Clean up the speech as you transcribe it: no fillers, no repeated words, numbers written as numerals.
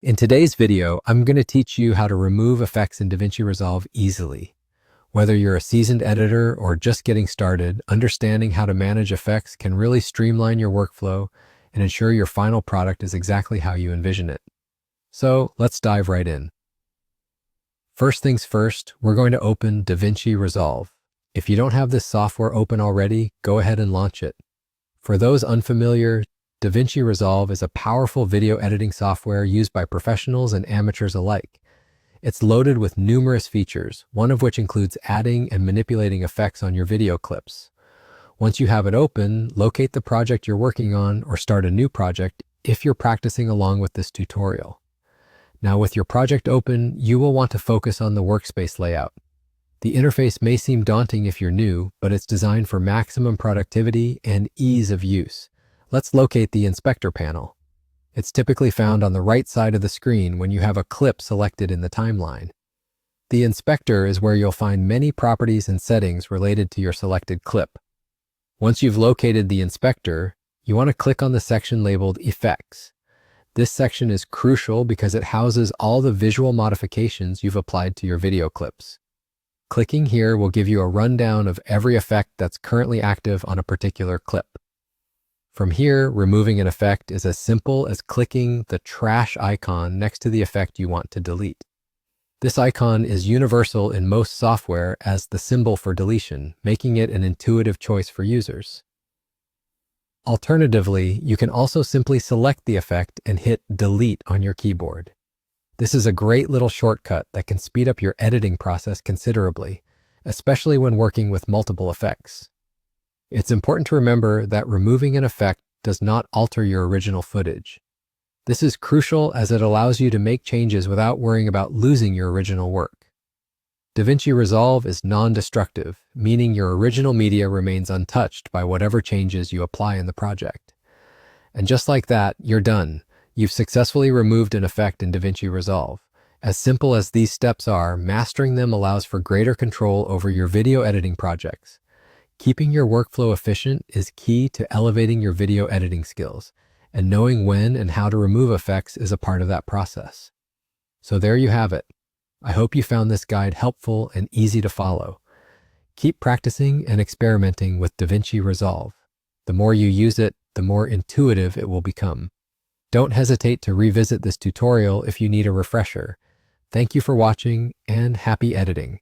In today's video, I'm going to teach you how to remove effects in DaVinci Resolve easily. Whether you're a seasoned editor or just getting started, understanding how to manage effects can really streamline your workflow and ensure your final product is exactly how you envision it. So let's dive right in. First things first, we're going to open DaVinci Resolve. If you don't have this software open already, go ahead and launch it. For those unfamiliar, DaVinci Resolve is a powerful video editing software used by professionals and amateurs alike. It's loaded with numerous features, one of which includes adding and manipulating effects on your video clips. Once you have it open, locate the project you're working on or start a new project if you're practicing along with this tutorial. Now, with your project open, you will want to focus on the workspace layout. The interface may seem daunting if you're new, but it's designed for maximum productivity and ease of use. Let's locate the inspector panel. It's typically found on the right side of the screen when you have a clip selected in the timeline. The inspector is where you'll find many properties and settings related to your selected clip. Once you've located the inspector, you want to click on the section labeled Effects. This section is crucial because it houses all the visual modifications you've applied to your video clips. Clicking here will give you a rundown of every effect that's currently active on a particular clip. From here, removing an effect is as simple as clicking the trash icon next to the effect you want to delete. This icon is universal in most software as the symbol for deletion, making it an intuitive choice for users. Alternatively, you can also simply select the effect and hit Delete on your keyboard. This is a great little shortcut that can speed up your editing process considerably, especially when working with multiple effects. It's important to remember that removing an effect does not alter your original footage. This is crucial as it allows you to make changes without worrying about losing your original work. DaVinci Resolve is non-destructive, meaning your original media remains untouched by whatever changes you apply in the project. And just like that, you're done. You've successfully removed an effect in DaVinci Resolve. As simple as these steps are, mastering them allows for greater control over your video editing projects. Keeping your workflow efficient is key to elevating your video editing skills, and knowing when and how to remove effects is a part of that process. So there you have it. I hope you found this guide helpful and easy to follow. Keep practicing and experimenting with DaVinci Resolve. The more you use it, the more intuitive it will become. Don't hesitate to revisit this tutorial if you need a refresher. Thank you for watching and happy editing.